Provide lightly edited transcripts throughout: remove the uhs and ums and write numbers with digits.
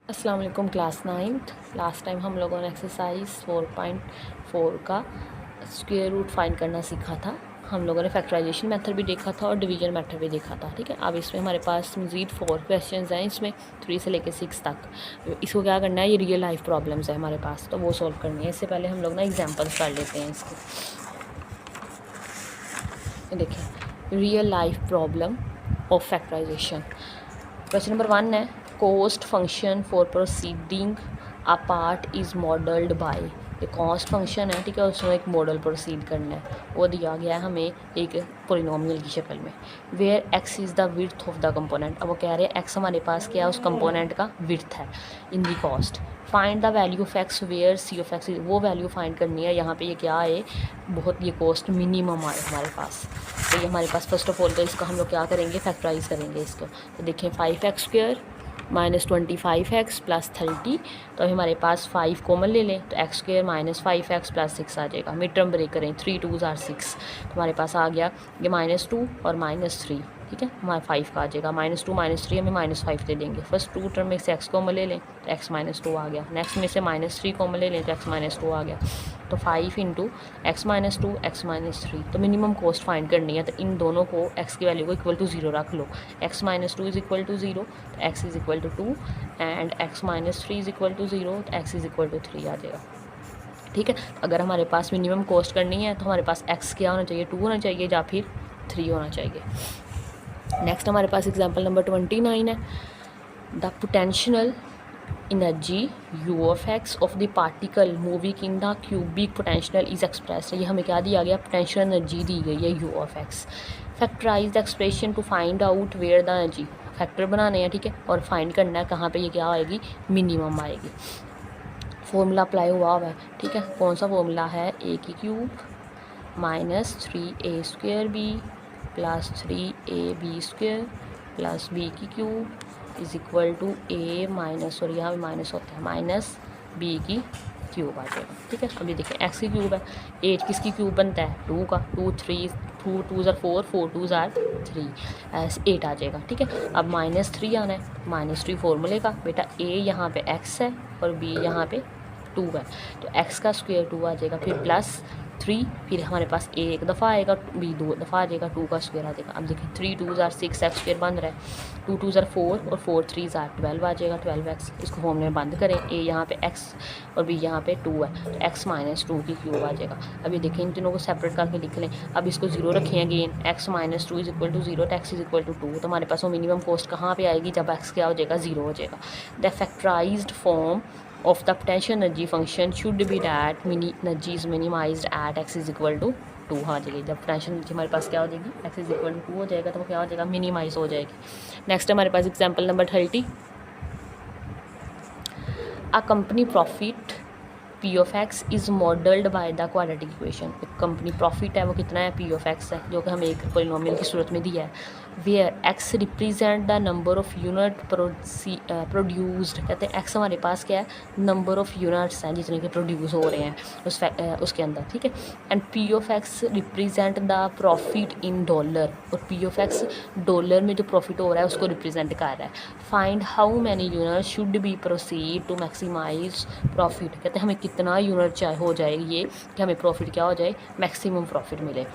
अस्सलाम वालेकुम class 9th। Last time हम लोगों ने एक्सरसाइज 4.4 का स्क्वायर रूट फाइंड करना सीखा था। हम लोगों ने फैक्टराइजेशन मेथड भी देखा था और डिवीजन मेथड भी देखा था। ठीक है, अब इसमें हमारे पास मज़ीद 4 क्वेश्चंस हैं, इसमें 3 से लेकर 6 तक। इसको क्या करना है, ये रियल लाइफ प्रॉब्लम्स है हमारे पास, तो वो सॉल्व करनी है। इससे पहले हम लोग ना एग्जाम्पल्स कर लेते हैं इसके। देखिए, real life problem of factorization. Question number 1 है, cost function for proceeding a part is modelled by. ये कॉस्ट फंक्शन है, ठीक है, उसमें एक मॉडल प्रोसीड करना है, वो दिया गया है हमें एक पोलिनोमियल की शक्ल में। Where x is the width of the component. अब वो कह रहे हैं एक्स हमारे पास क्या है, उस कंपोनेंट का विड्थ है in the cost. Find the value of x where c of x, वो वैल्यू फाइंड करनी है। यहाँ पे ये क्या है, बहुत ये कॉस्ट मिनिमम है हमारे पास। तो ये हमारे पास फर्स्ट ऑफ ऑल तो इसका हम लोग क्या करेंगे, फैक्टराइज करेंगे इसको। तो देखें 5x² माइनस 25x प्लस 30, तो हमारे पास 5 कॉमन ले लें तो x² माइनस 5x प्लस 6 आ जाएगा। मिड टर्म ब्रेक करें, 3 2s are 6, तो हमारे पास आ गया ये -2 और -3। ठीक है, हमारा 5 का आ जाएगा। -2 -3 हमें -5 दे देंगे। फर्स्ट 2 टर्म में से x कॉमन ले लें तो x -2 आ गया। नेक्स्ट में से -3 कॉमन ले लें तो x -2 आ गया। तो 5 इंटू x -2 x -3, तो मिनिमम कॉस्ट फाइंड करनी है। तो इन दोनों को x की वैल्यू को इक्वल टू 0 रख लो। x -2 इज़ इक्वल टू 0 तो x is equal to 2 and x -3 is equal to 0 तो x इज़ इक्वल टू 3 आ जाएगा। ठीक है, अगर हमारे पास मिनिमम कॉस्ट करनी है तो हमारे पास x क्या होना चाहिए, 2 होना चाहिए या फिर 3 होना चाहिए। नेक्स्ट हमारे पास एग्जांपल नंबर 29 है, the potential energy u of x of the particle moving in the cubic potential is expressed। ये हमें क्या दिया गया, पोटेंशियल एनर्जी दी गई है u of x। Factorize the expression to find out where the energy, factor बनाने हैं, ठीक है, और फाइंड करना है कहाँ पे ये क्या आएगी, मिनिमम आएगी। फॉर्मूला अप्लाई हुआ है, ठीक है, कौन सा फॉर्मूला है, a की cube minus 3a² plus 3ab² plus b की cube is equal to a minus, और यहाँ भी माइनस होता है, माइनस b की क्यूब आ जाएगा। ठीक है, अभी देखें x की क्यूब है, 8 किसकी क्यूब बनता है, 2 का, 2 3 2 2s are 4 4 2s are 3, 8 आ जाएगा। ठीक है, अब -3 आना है, -3 फॉर्मूले का बेटा, a यहाँ पे x है और b यहाँ पे 2 है, तो x का स्क्वायर 2 आ जाएगा, फिर प्लस 3, फिर हमारे पास a एक दफ़ा आएगा, b 2 दफ़ा आ जाएगा, 2 का स्क्वायर आ जाएगा। अब देखिए 3 2s are 6 x² बन रहा है, 2 2s are 4 और 4 3s are 12 आ जाएगा, 12x। इसको फॉर्मूले में बंद करें, a यहाँ पे x और b यहाँ पे 2 है, तो x -2 की क्यूब आ जाएगा। अब ये देखें इन तीनों को सेपरेट करके लिख लें। अब इसको 0 रखें again, x -2 is equal to 0 तो x इज़ इक्वल टू 2, तो हमारे पास वो मिनिमम कॉस्ट कहाँ पर आएगी, जब x क्या हो जाएगा, 0 हो जाएगा। The factorised form of the potential energy function should be that energy is minimized at x is equal to 2। हाँ जाएगी, जब पोटेंशियल एनर्जी हमारे पास क्या हो जाएगी, x इज इक्वल टू 2 हो जाएगा, तो वो क्या हो जाएगा, मिनिमाइज हो जाएगी। नेक्स्ट हमारे पास example number 30, a company profit p of x is modelled by the quadratic equation. Company profit है वो कितना है, p of x है, जो कि हमें एक पोलिनोमियल की सूरत में दिया है। Where x represent the number of unit produced, कहते हैं x हमारे पास क्या है, नंबर ऑफ़ यूनिट्स हैं जितने के प्रोड्यूस हो रहे हैं उसके अंदर। ठीक है, and p of x represent the profit in dollar, और p of x डॉलर में जो प्रॉफिट हो रहा है उसको रिप्रेजेंट कर रहा है। Find how many unit should be proceed to maximize profit, कहते हैं हमें कितना यूनिट चाहे हो जाए ये कि हमें प्रॉफिट क्या हो जाए, मैक्सिमम प्रॉफिट मिले।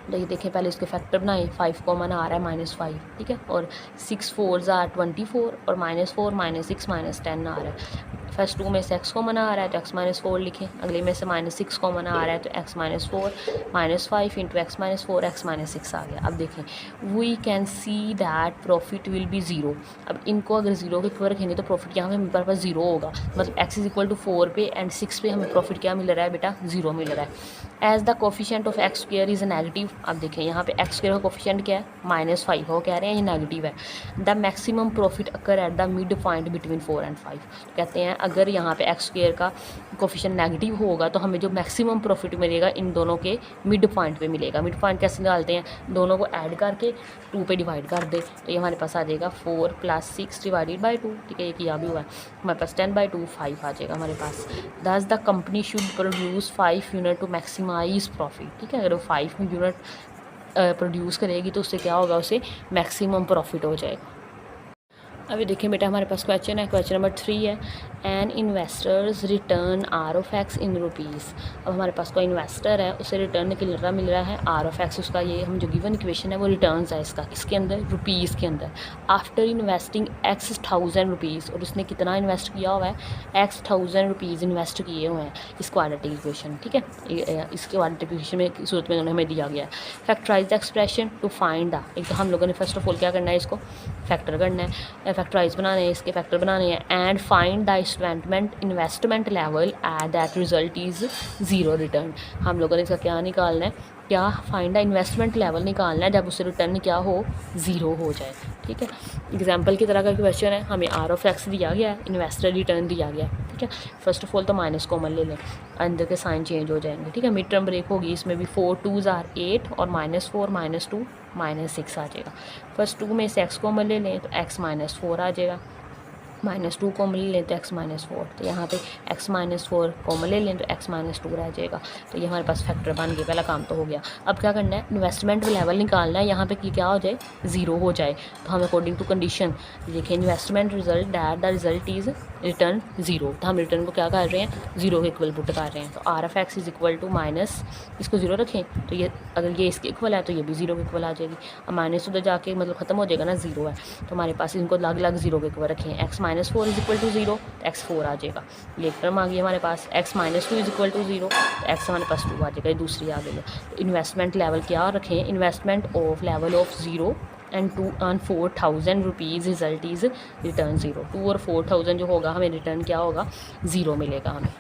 तो ये देखें, पहले इसके फैक्टर बनाए, 5 कॉमन आ रहा है -5, ठीक है, और 6 4s are 24 और -4 -6 -10 आ रहा है। फर्स्ट 2 में से x कॉमन आ रहा है तो x -4 लिखें, अगले में से -6 कॉमन आ रहा है तो x -4 -5 इंटू x -4 x -6 आ गया। अब देखें, we can see that profit will be 0। अब इनको अगर 0 के ऊपर रखेंगे तो प्रॉफिट यहाँ पे हमारे पास 0 होगा, मतलब x इज़ इक्वल टू 4 पे एंड 6 पे हमें प्रॉफिट क्या मिल रहा है बेटा, 0 मिल रहा है। As the coefficient of x square is negative. अब देखें यहाँ पे x स्क्वायर का कोफिशिएंट क्या है, -5 हो, कह रहे हैं ये नेगेटिव है। The maximum profit occur at the mid point between 4 and 5, कहते हैं अगर यहाँ पे x स्क्वायर का कोफिशिएंट नेगेटिव होगा तो हमें जो मैक्सिमम प्रॉफिट मिलेगा इन दोनों के मिड पॉइंट पे मिलेगा। मिड पॉइंट कैसे निकालते हैं, दोनों को ऐड करके 2 पे डिवाइड कर दे तो ये हमारे पास आ जाएगा 4 + 6 डिवाइडेड बाई 2, ठीक है, ये किया भी हुआ है, हमारे पास 10/2 5 आ जाएगा हमारे पास। Thus the company should produce 5 unit to maximize profit, ठीक है, अगर वो 5 यूनिट प्रोड्यूस करेगी तो उससे क्या होगा, उसे मैक्सिमम प्रॉफिट हो जाएगा। अभी देखिए बेटा हमारे पास क्वेश्चन है, क्वेश्चन नंबर 3 है, an investors return r of x in rupees. अब हमारे पास कोई इन्वेस्टर है, उसे रिटर्न मिल रहा है आर ऑफ एक्स, उसका ये हम जो गिवन इक्वेशन है वो रिटर्न्स है इसका, इसके अंदर रुपीज़ के अंदर, आफ्टर इन्वेस्टिंग एक्स 1000 रुपीज़, और उसने कितना इन्वेस्ट किया हुआ है, एक्स 1000 रुपीज़ इन्वेस्ट किए हुए हैं इस क्वाड्रेटिक इक्वेशन, ठीक है। इसके क्वाड्रेटिक इक्वेशन में सूरत में हमें दिया गया है। Factorize the expression to find the, एक तो हम लोगों ने फर्स्ट ऑफ ऑल क्या करना है, इसको फैक्टर करना है, फैक्टराइज बनाने हैं, इसके फैक्टर बनाने हैं, and find the investment level at that result is zero return. हम लोगों ने इसका क्या निकालना है, क्या फाइंड द इन्वेस्टमेंट लेवल निकालना है जब उससे रिटर्न क्या हो, ज़ीरो हो जाए, ठीक है। एग्जाम्पल की तरह का क्वेश्चन है, हमें आर ऑफ एक्स दिया गया है, इन्वेस्टर रिटर्न दिया गया है, ठीक है। फर्स्ट ऑफ ऑल तो माइनस कॉमन ले लें, अंदर के साइन चेंज हो जाएंगे, ठीक है। मिड टर्म ब्रेक होगी, इसमें भी 4 2s आर 8 और -4 -2 -6 आ जाएगा। फर्स्ट 2 में से एक्स कॉमन ले लें तो एक्स -4 आ जाएगा, -2 कॉमन ले लें तो x -4, तो यहाँ पे x -4 कॉमन ले लें तो x -2 रह जाएगा। तो ये हमारे पास फैक्टर बन गया, पहला काम तो हो गया। अब क्या करना है, इन्वेस्टमेंट लेवल निकालना है, यहाँ पे कि क्या हो जाए, ज़ीरो हो जाए। तो हम अकॉर्डिंग टू कंडीशन देखिए, investment result that the result is return zero, तो हम रिटर्न को क्या कर रहे हैं, ज़ीरो के इक्वल पुट कर रहे हैं। तो r of x is equal to minus, इसको ज़ीरो रखें तो ये, अगर ये इसके इक्वल है तो ये भी ज़ीरो के इक्वल आ जाएगी। अब माइनस उधर जाके मतलब ख़त्म हो जाएगा ना, ज़ीरो है, तो हमारे पास इनको अलग अलग ज़ीरो के इक्वल रखें। x -4 इज इक्वल टू 0, तो x4 आ जाएगा। ये एक टर्म आ गई हमारे पास, x -2 इज इक्वल टू 0, तो x हमारे पास 2 आ जाएगा, ये दूसरी आ गई है। तो इन्वेस्टमेंट लेवल क्या रखें, investment of level of 0 and 2 on 4000 rupees result is return 0। 2 और 4000 जो होगा हमें रिटर्न क्या होगा, 0 मिलेगा हमें।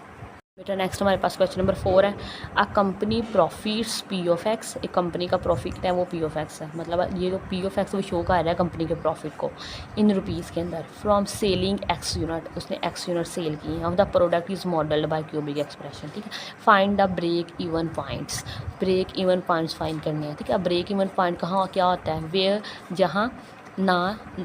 बेटा नेक्स्ट हमारे पास क्वेश्चन नंबर 4 है, a company profits P of x, एक कंपनी का प्रॉफिट है वो पी ऑफ एक्स है, मतलब ये जो पी ऑफ एक्स वो शो कर रहा है कंपनी के प्रॉफिट को इन रुपीज़ के अंदर, फ्रॉम सेलिंग एक्स यूनिट, उसने एक्स यूनिट सेल की है, of the product is modelled by cubic expression, ठीक है। Find the break even points, break even points फाइंड करने हैं, ठीक है। ब्रेक इवन पॉइंट कहाँ क्या होता है, वेयर, जहाँ ना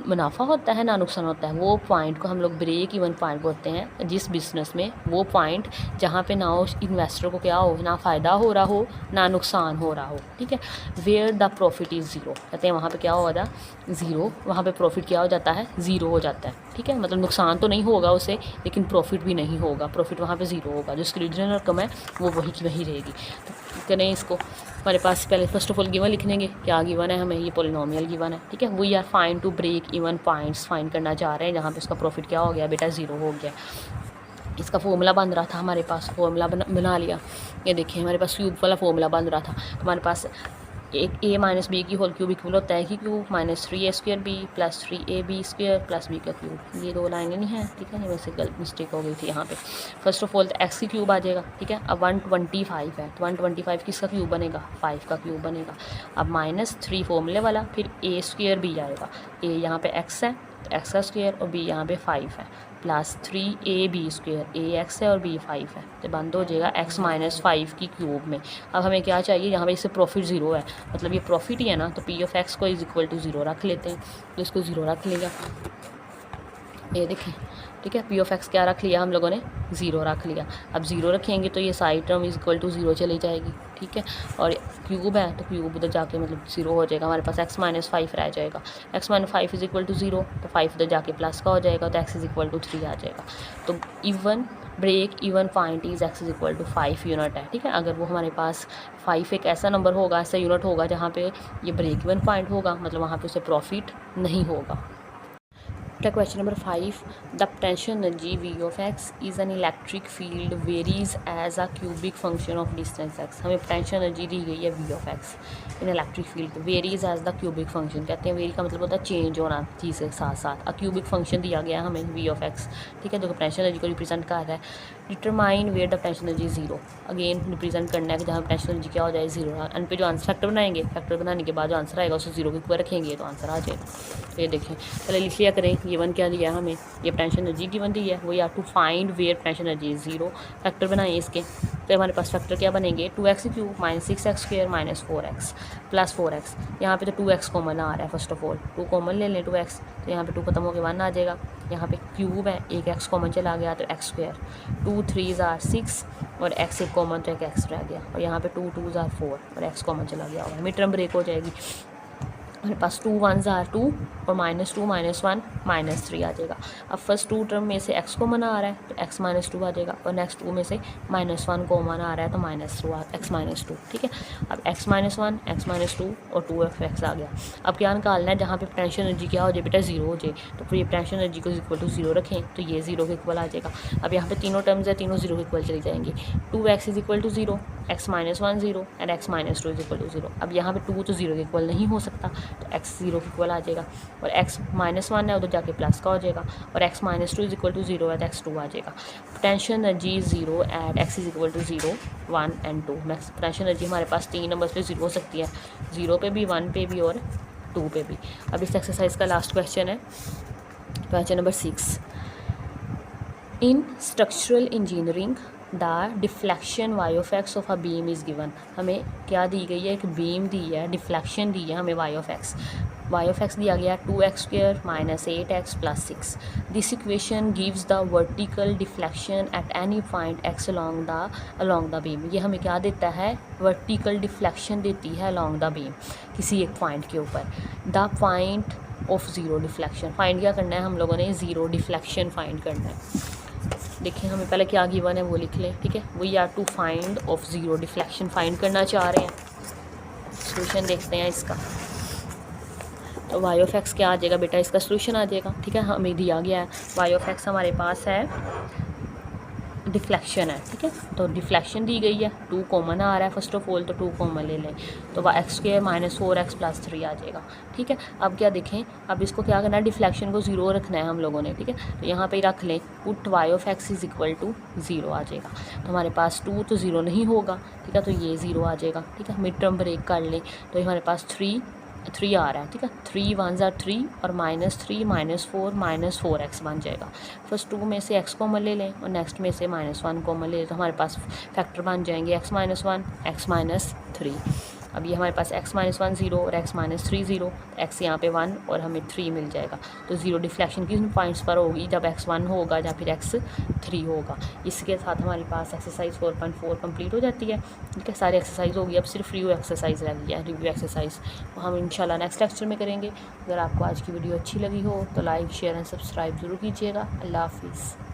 मुनाफा होता है ना नुकसान होता है, वो पॉइंट को हम लोग ब्रेक इवन पॉइंट बोलते हैं जिस बिज़नेस में, वो पॉइंट जहाँ पे ना उस इन्वेस्टर को क्या हो, ना फ़ायदा हो रहा हो ना नुकसान हो रहा हो, ठीक है। Where the profit is zero, कहते हैं वहाँ पे क्या होगा, ज़ीरो, वहाँ पे प्रॉफिट क्या हो जाता है, ज़ीरो हो जाता है, ठीक है। मतलब नुकसान तो नहीं होगा उसे, लेकिन प्रॉफिट भी नहीं होगा, प्रॉफिट वहाँ पे ज़ीरो होगा, जो उसकी ओरिजिनल रकम है वो वही की वही रहेगी। तो करें इसको, हमारे पास पहले फर्स्ट ऑफ ऑल गिवन लिख लेंगे, क्या गिवन है हमें, ये पॉलिनोमियल गिवन है, ठीक है। We are fine to break even points फाइंड करना चाह रहे हैं जहाँ पे उसका प्रॉफिट क्या हो गया बेटा, ज़ीरो हो गया। इसका फॉर्मूला बन रहा था हमारे पास, फॉर्मूला बना लिया, ये देखिए हमारे पास क्यूब वाला फॉर्मूला बन रहा था। तो हमारे पास एक a माइनस बी की होल क्यूब इक्वल होता है कि cube -3a² b plus 3ab² plus b का क्यूब, ये दो लाइनें नहीं हैं, ठीक है। ये वैसे गलत मिस्टेक हो गई थी यहाँ पे। फर्स्ट ऑफ ऑल एक्स की क्यूब आ जाएगा, ठीक है। अब 125 है तो 125 किसका क्यूब बनेगा, 5 का क्यूब बनेगा। अब -3 फॉर्मूले वाला, फिर a² b आएगा, a यहाँ पे x है तो x का स्क्वायर और b यहाँ पे 5 है, प्लस 3ab², a x है और b 5 है, तो बंद हो जाएगा x -5 की क्यूब में। अब हमें क्या चाहिए, यहाँ पे इससे प्रॉफिट 0 है, मतलब ये प्रॉफिट ही है ना, तो p ऑफ x को इज इक्वल टू 0 रख लेते हैं, तो इसको 0 रख लिया, ये देखें, ठीक है। p ऑफ x क्या रख लिया हम लोगों ने, 0 रख लिया। अब 0 रखेंगे तो ये side term is equal to 0 चली जाएगी, ठीक है। और क्यूब है तो क्यूब उधर जाके मतलब 0 हो जाएगा, हमारे पास x -5 रह जाएगा, x -5 इज इक्वल टू 0, तो 5 उधर जाके प्लस का हो जाएगा, तो x इज इक्वल टू 3 आ जाएगा। तो even break even point is x is equal to 5 unit है, ठीक है। अगर वो हमारे पास 5 एक ऐसा नंबर होगा, ऐसा यूनिट होगा जहाँ पे ये ब्रेक इवन पॉइंट होगा, मतलब वहाँ पे उसे प्रॉफिट नहीं होगा। Question number 5, the potential energy V of x is an electric field varies as a cubic function of distance x। हमें potential energy दी गई है V of x in electric field varies as the cubic function, कहते हैं very का मतलब होता है change होना चीज़ के साथ साथ। a cubic function दिया गया हमें V of x, ठीक है, जो potential energy को रिप्रेजेंट कर रहा है। Determine where the potential energy 0, again represent करना है कि जहाँ पोटेंशियल एनर्जी क्या हो जाए 0, एंड पे जो आंसर फैक्टर बनाएंगे, फैक्टर बनाने के बाद जो आंसर आएगा उसको 0 के ऊपर रखेंगे तो आंसर आ जाएगा। तो ये देखें, पहले लिख लिया करें, गिवन क्या दिया है हमें, ये पोटेंशियल एनर्जी गिवन दी है, वो या to find where potential energy 0, factor बनाएं इसके, तो हमारे पास फैक्टर क्या बनेंगे, 2x cube -6x² -4x plus 4x, यहाँ पे तो 2x कॉमन आ रहा है, फर्स्ट ऑफ ऑल 2 कॉमन ले लें 2x, तो यहाँ पे 2 खत्म होकर 1 आ जाएगा, यहाँ पे क्यूब है, एक x कॉमन चला गया तो x², 2 3s आर 6 और x एक कॉमन तो एक x रह गया, और यहाँ पे 2 2s आर 4 और x कॉमन चला गया होगा, मिड टर्म ब्रेक हो जाएगी। हमारे पास 2 1s आर 2 और -2 -1 -3 आ जाएगा। अब फर्स्ट 2 टर्म में से x कॉमन आ रहा है तो x -2 आ जाएगा, और नेक्स्ट 2 में से -1 कॉमन आ रहा है तो x -2, ठीक है। अब x -1 x -2 और 2f(x) आ गया। अब क्या निकालना है, जहाँ पे पोटेंशियल एनर्जी क्या हो जाए बेटा, 0 हो जाए, तो फिर ये पोटेंशियल एनर्जी को इक्वल टू 0 रखें तो ये 0 के इक्वल आ जाएगा। अब यहाँ पे तीनों टर्म्स है, तीनों 0 के इक्वल चली जाएंगी। 2x is equal to 0, x -1 0 and x -2 is equal to 0। अब यहाँ पे 2 तो 0 के इक्वल नहीं हो सकता, तो x 0 के इक्वल आ जाएगा, और x -1 है उधर जाके प्लस का हो जाएगा, और x -2 इज इक्वल टू 0 है तो x 2 आ जाएगा। Potential energy is 0 at x is equal to 0 1 and 2। Max potential energy हमारे पास 3 नंबर्स पे 0 हो सकती है, 0 पे भी, 1 पे भी और 2 पे भी। अब इस एक्सरसाइज का लास्ट क्वेश्चन है, question number 6। In structural engineering the deflection y of x of a beam is given. हमें क्या दी गई है, एक बीम दी है, डिफ्लेक्शन दी है हमें वाई ऑफ एक्स दिया गया 2x² - 8x + 6। This equation gives the vertical deflection at any point x along the beam. ये हमें क्या देता है, वर्टिकल डिफ्लेक्शन देती है अलॉन्ग द बीम, किसी एक पॉइंट के ऊपर। The point of zero deflection, find क्या करना है हम लोगों ने, ज़ीरो डिफ्लेक्शन फाइंड करना है। देखिए हमें पहले क्या गिवन है वो लिख लें, ठीक है। We are to find of zero deflection फाइंड करना चाह रहे हैं। सोल्यूशन देखते हैं इसका, तो वाई ऑफ एक्स क्या आ जाएगा बेटा, इसका सोल्यूशन आ जाएगा, ठीक है। हमें दिया गया है वाई ऑफ एक्स हमारे पास है, डिफ्लेक्शन है, ठीक है। तो डिफ्लेक्शन दी गई है, 2 कॉमन आ रहा है फर्स्ट ऑफ ऑल, तो 2 कॉमन ले लें, तो x² - 4x + 3 आ जाएगा, ठीक है। अब क्या देखें, अब इसको क्या करना है, डिफ्लेक्शन को 0 रखना है हम लोगों ने, ठीक है। तो यहाँ पे रख लें, put y of x is equal to 0 आ जाएगा। तो हमारे पास 2 तो 0 नहीं होगा, ठीक है, तो ये 0 आ जाएगा, ठीक है। मिड टर्म ब्रेक कर लें तो हमारे पास 3 आ रहा है, ठीक है। 3 1s आर 3 और -3 -4 -4x बन जाएगा। फर्स्ट 2 में से x कॉमन ले लें और नेक्स्ट में से -1 कॉमन ले लें, तो हमारे पास फैक्टर बन जाएंगे x -1 x -3। अब ये हमारे पास x -1 0 और x -3 0, x यहाँ पे 1 और हमें 3 मिल जाएगा। तो ज़ीरो डिफ्लेक्शन किन पॉइंट्स पर होगी, जब x 1 होगा या फिर x 3 होगा। इसके साथ हमारे पास एक्सरसाइज 4.4 कंप्लीट हो जाती है, ठीक है। सारी एक्सरसाइज होगी, अब सिर्फ रिव्यू एक्सरसाइज रह गई है, रिव्यू एक्सरसाइज हम इंशाल्लाह नेक्स्ट लेक्चर में करेंगे। अगर आपको आज की वीडियो अच्छी लगी हो तो लाइक शेयर एंड सब्सक्राइब ज़रूर कीजिएगा। अल्लाह हाफिज़।